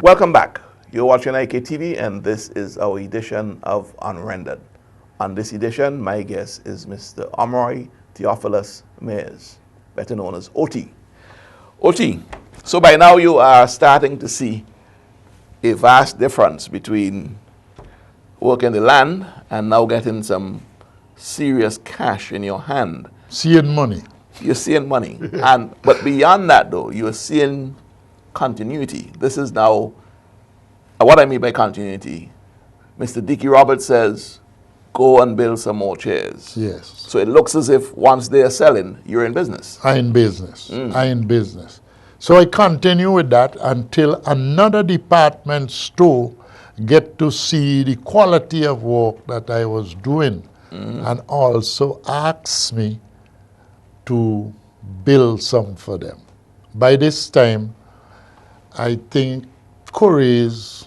Welcome back. You're watching IKTV, and this is our edition of Unrendered. On this edition, my guest is Mr. Omroy Theophilus Mayers, better known as OT. OT, so by now you are starting to see a vast difference between working the land and now getting some serious cash in your hand. Seeing money. You're seeing money. But beyond that, though, you're seeing continuity. This is now, what I mean by continuity, Mr. Dickie Roberts says, go and build some more chairs. Yes. So it looks as if once they're selling, you're in business. I in business. So I continue with that until another department store get to see the quality of work that I was doing and also ask me to build some for them. By this time, I think Curry's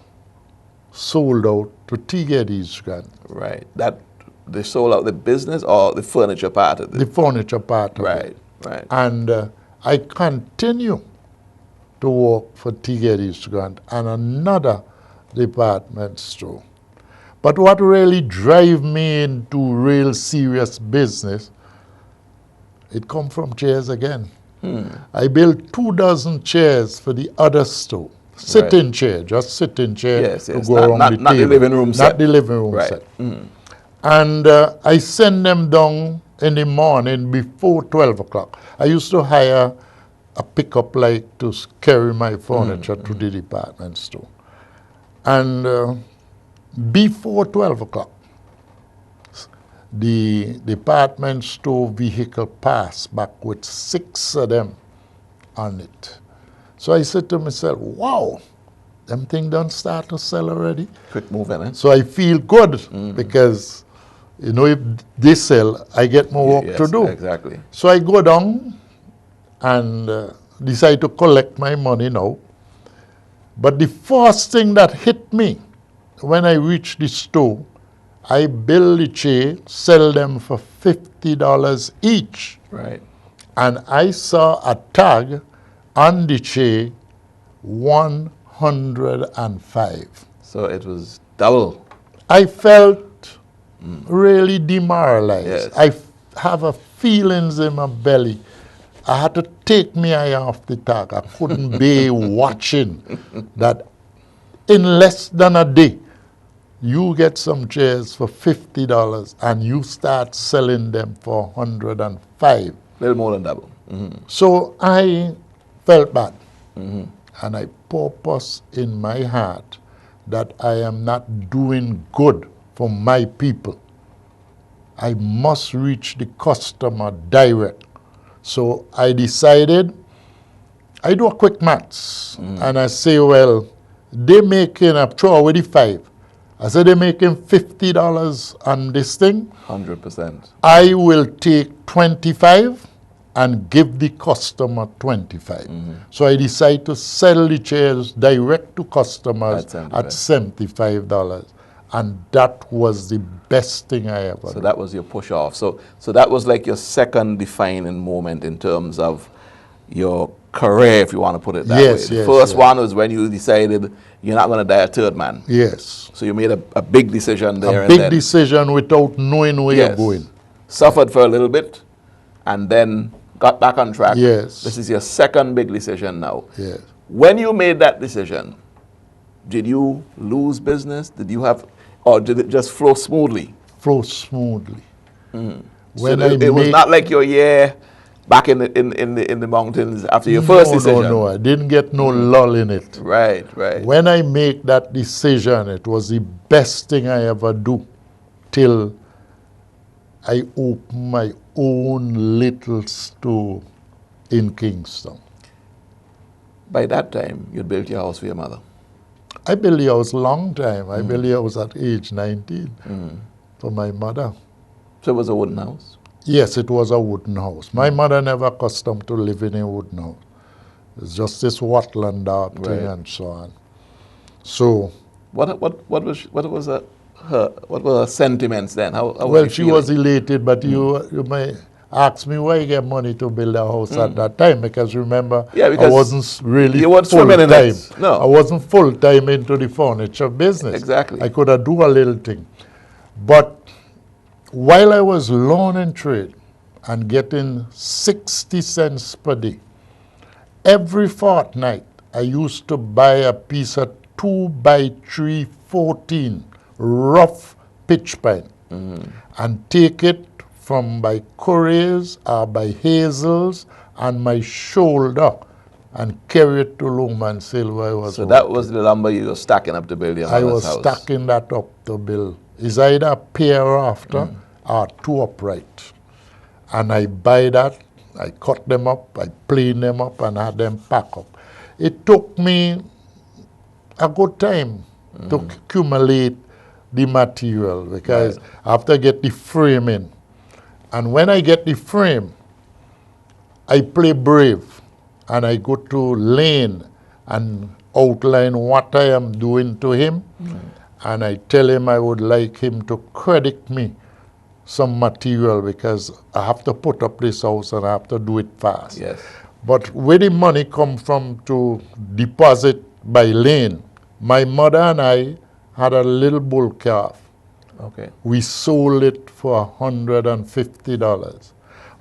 sold out to T. Geddes Grant. Right. That they sold out the business or the furniture part of it? The furniture part of it. Right. And I continue to work for T. Geddes Grant and another department store. But what really drive me into real serious business, it come from chairs again. I built 24 chairs for the other store. Sitting chair, just sitting chair Yes. to go around the table. Not the living room set. Not the living room set. And I send them down in the morning before 12 o'clock. I used to hire a pickup like to carry my furniture to the department store. And before 12 o'clock, the department store vehicle passed back with 6 of them on it. So I said to myself, wow, them things don't start to sell already. Quick moving, eh? So I feel good because, you know, if they sell, I get more work to do. Exactly. So I go down and decide to collect my money now. But the first thing that hit me when I reached the store, I build the chair, sell them for $50 each. Right. And I saw a tag on the chair, 105. So it was double. I felt really demoralized. Yes. I have a feelings in my belly. I had to take my eye off the tag. I couldn't be watching that in less than a day, you get some chairs for $50 and you start selling them for 105. A little more than double. So I felt bad. And I purpose in my heart that I am not doing good for my people. I must reach the customer direct. So I decided, I do a quick maths, and I say, well, they're making a throw away the 5. I said, they're making $50 on this thing. 100%. I will take 25 and give the customer 25. So I decide to sell the chairs direct to customers at $75. And that was the best thing I ever did. So that was your push off. So that was like your second defining moment in terms of your career, if you want to put it that way. The first one was when you decided you're not going to die a third man. Yes. So you made a big decision there. A big decision without knowing where you're going. Suffered for a little bit and then got back on track. Yes. This is your second big decision now. Yes. When you made that decision, did you lose business? Did you have, or did it just flow smoothly? Flow smoothly. When so it was not like your year back in the mountains after your first decision. No, I didn't get no lull in it. Right. When I make that decision, it was the best thing I ever do till I open my own little store in Kingston. By that time, you'd built your house for your mother. I built the house a long time. I built the house at age 19 for my mother. So it was a wooden house? Yes, it was a wooden house. My mother never accustomed to living in a wooden house. It's just this watland thing and so on. So what were her sentiments then? How well, she was elated, but asked me where you get money to build a house at that time, because remember, Yeah, I because wasn't really you weren't full swimming in time. it. No. I wasn't full time into the furniture business. Exactly. I could have do a little thing. But while I was learning trade and getting 60 cents per day, every fortnight I used to buy a piece of 2x3 14 rough pitch pine and take it from my Couriers or by Hazels on my shoulder and carry it to Loman Sale where I was So working. that was the lumber you were stacking up to build your I mother's was house. stacking that up to build. It's either a pair after or two upright. And I buy that, I cut them up, I plane them up and had them pack up. It took me a good time to accumulate the material, because I have to get the frame in. And when I get the frame, I play brave and I go to Lane and outline what I am doing to him. And I tell him I would like him to credit me some material, because I have to put up this house and I have to do it fast. Yes. But where the money come from to deposit by Lane, my mother and I had a little bull calf. Okay. We sold it for $150.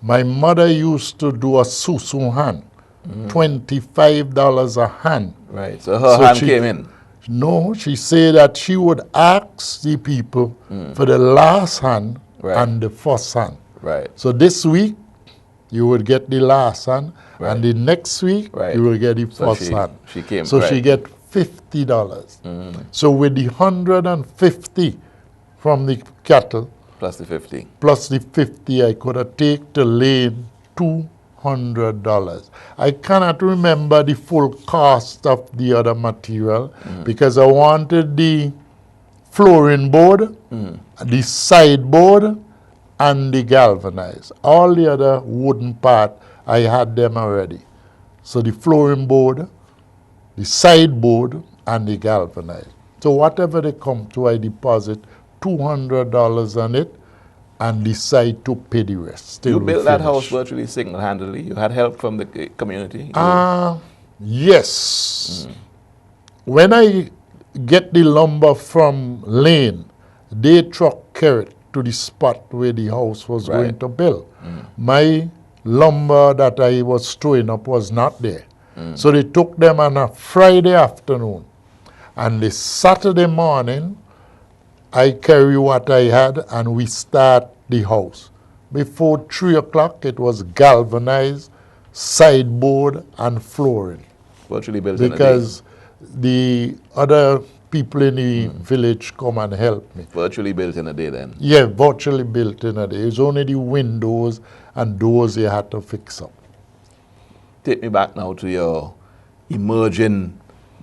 My mother used to do a susu hand, $25 a hand. Right. So her hand came in. No, she said that she would ask the people for the last hand and the first hand. Right. So this week, you would get the last hand, and the next week, you will get the first hand. She came. So she get $50. So with the 150 from the cattle, plus the 50. Plus the 50, I could have taken to Lane $200. I cannot remember the full cost of the other material, because I wanted the flooring board, the sideboard, and the galvanized. All the other wooden part, I had them already. So the flooring board, the sideboard, and the galvanized. So whatever they come to, I deposit $200 on it and decide to pay the rest. You built that house virtually single-handedly. You had help from the community? Yes. When I get the lumber from Lane, they truck carrot to the spot where the house was going to build. My lumber that I was throwing up was not there. So they took them on a Friday afternoon. And the Saturday morning, I carry what I had and we start the house. Before 3 o'clock, it was galvanized, sideboard, and flooring. Virtually built in a day. Because the other people in the village come and help me. Virtually built in a day then? Yeah, virtually built in a day. It's only the windows and doors you had to fix up. Take me back now to your emerging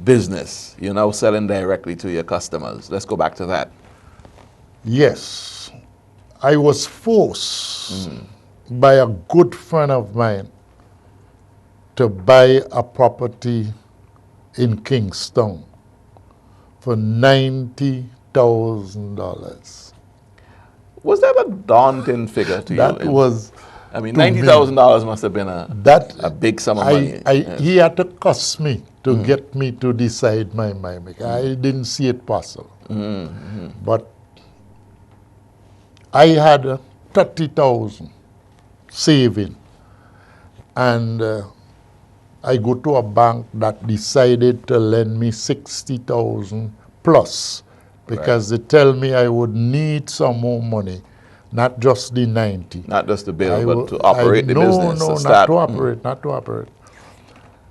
business. You're now selling directly to your customers. Let's go back to that. Yes. I was forced by a good friend of mine to buy a property in Kingston for $90,000. Was that a daunting figure to you? That was... I mean, $90,000 must have been a big sum of money. He had to cuss me to get me to decide my mind. I didn't see it possible. But I had 30,000 saving, and I go to a bank that decided to lend me 60,000 plus, because they tell me I would need some more money. Not just the 90. Not just to build, but to operate the business. No, not to operate, not to operate.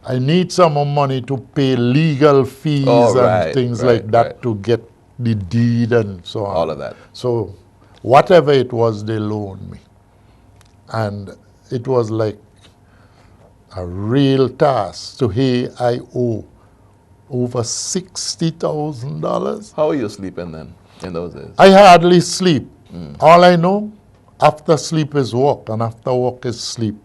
I need some more money to pay legal fees and things like that to get the deed and so on. All of that. So whatever it was, they loaned me. And it was like a real task. So here I owe over $60,000. How were you sleeping then, in those days? I hardly sleep. All I know, after sleep is work, and after work is sleep.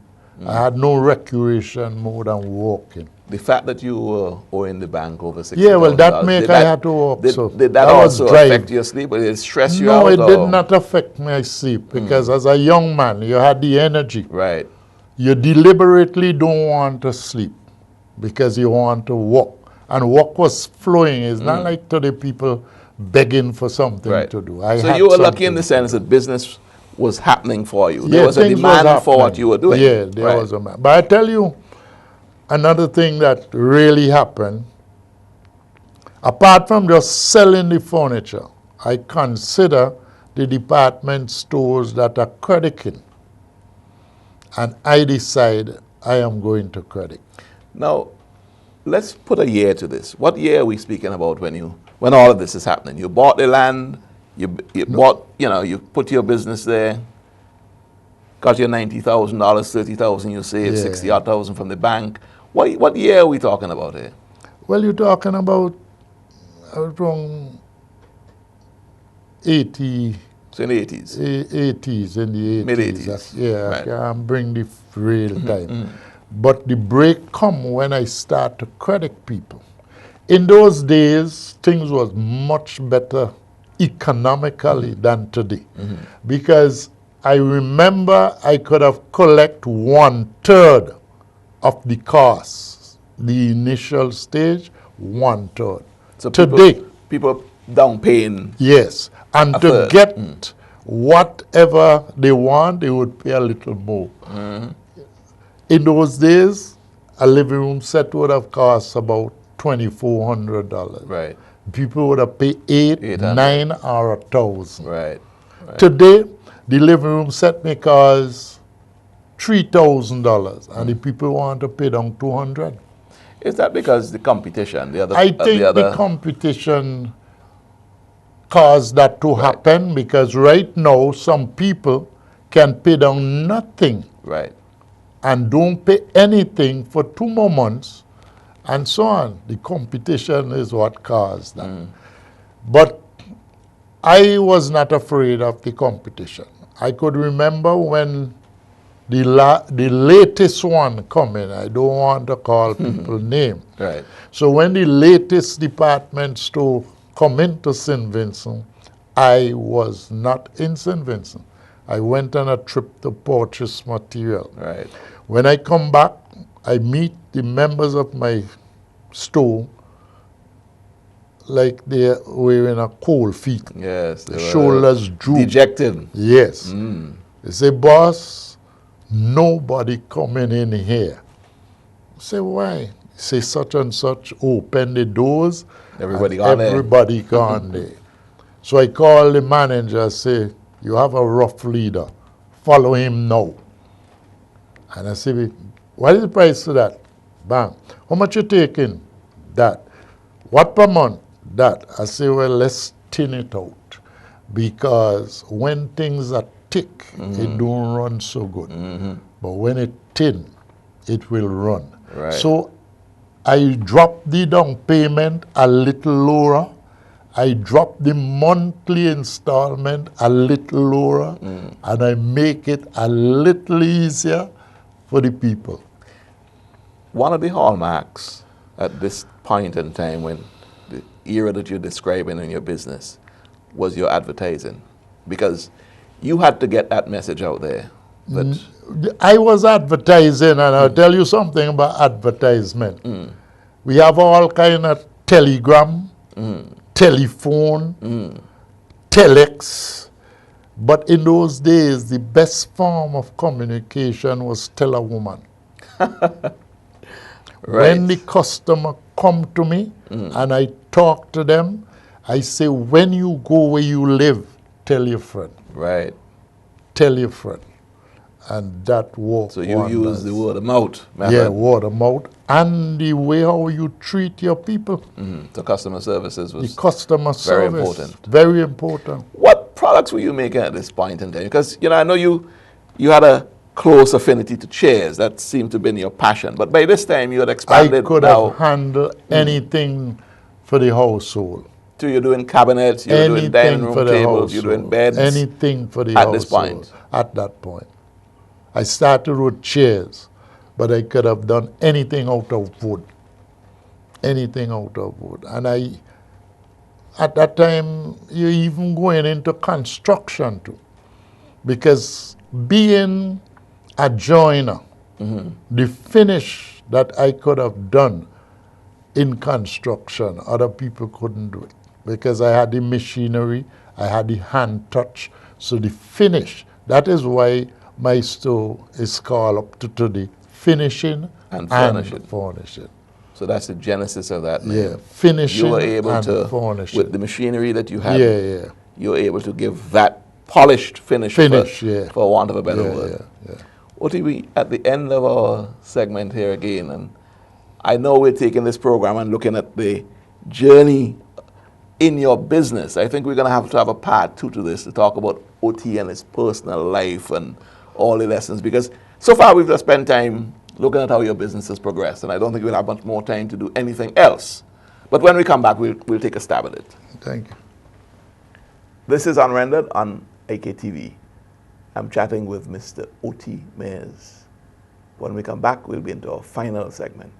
I had no recreation more than walking. The fact that you were owing the bank over $60,000. Yeah, well, that make I had to work. Did that was also drive. affect your sleep? Or did it stress you No, out? it or? did not affect my sleep because as a young man, you had the energy. Right. You deliberately don't want to sleep because you want to work. And work was flowing. It's not like today people begging for something Right. to do. So you were lucky in the sense that business was happening for you. There was a things demand for what happening. you were doing. Yeah, there was a demand. But I tell you, another thing that really happened, apart from just selling the furniture, I consider the department stores that are crediting. And I decide I am going to credit. Now, let's put a year to this. What year are we speaking about when all of this is happening? You bought the land, you bought, you put your business there, got your $90,000, $30,000 you saved, 60,000 from the bank. What year are we talking about here? Well, you're talking about around 80. So in the 80s? 80s, in the 80s. Mid-80s. Yeah, Right. I can't bring the real time. But the break come when I start to credit people. In those days, things was much better economically than today. Because I remember I could have collect 1/3 of the costs, the initial stage, 1/3. So Today, people down paying. yes, and a to third. get whatever they want, they would pay a little more. In those days, a living room set would have cost about $2,400. Right. People would have paid $800, 800. $900, or $1,000. Right. Today, the living room set may cost $3,000, and the people want to pay down $200. Is that because the competition, I think the competition caused that to happen because right now some people can pay down nothing Right. and don't pay anything for 2 more months and so on. The competition is what caused that. But I was not afraid of the competition. I could remember when the latest one come in. I don't want to call people name. Right. So when the latest department store come into St. Vincent, I was not in St. Vincent. I went on a trip to purchase material. Right. When I come back, I meet the members of my store like they're wearing a cold feet. Yes. The shoulders droop. Dejected. Yes. They say, boss, nobody coming in here. I say, why? He say, such and such open the doors. Everybody gone there. Everybody gone there. So I call the manager, say, you have a rough leader. Follow him now. And I say, what is the price of that? Bang. How much you taking? That. What per month? That. I say, well, let's thin it out. Because when things are thick, it don't run so good. But when it thin, it will run. Right. So I dropped the down payment a little lower. I drop the monthly installment a little lower, and I make it a little easier for the people. One of the hallmarks at this point in time, when the era that you're describing in your business, was your advertising, because you had to get that message out there. That I was advertising, and I'll tell you something about advertisement. We have all kind of telegram, telephone, telex. But in those days, the best form of communication was tell a woman. When the customer come to me and I talk to them, I say, when you go where you live, tell your friend. right. Tell your friend. And that works. So you use the word of mouth Yeah, method. word of mouth. And the way how you treat your people. So customer services The was customer very service. important. Very important. What products were you making at this point in time? Because I know you had a close affinity to chairs. That seemed to have been your passion. But by this time you had I expanded could now have handled anything for the household. to you're doing cabinets, you're doing dining Anything room for the tables, you're doing household. beds. Anything for the At household. this point. At that point. I started with chairs, but I could have done anything out of wood. anything out of wood. And at that time, you're even going into construction too. Because being a joiner, the finish that I could have done in construction, other people couldn't do it. Because I had the machinery, I had the hand touch, so the finish, that is why my store is called up to today, finishing And furnishing. So that's the genesis of that name. Yeah, finishing You were able and to, furnishing. with the machinery that you had, Yeah. you were able to give that polished finish, for want of a better word. Yeah. Oti, we at the end of our segment here again, and I know we're taking this program and looking at the journey in your business. I think we're going to have a part 2 to this to talk about Oti and his personal life and all the lessons, because so far we've just spent time looking at how your business has progressed, and I don't think we'll have much more time to do anything else. But when we come back, we'll take a stab at it. Thank you. This is Unrendered on AKTV. I'm chatting with Mr. Oti Mayers. When we come back, we'll be into our final segment.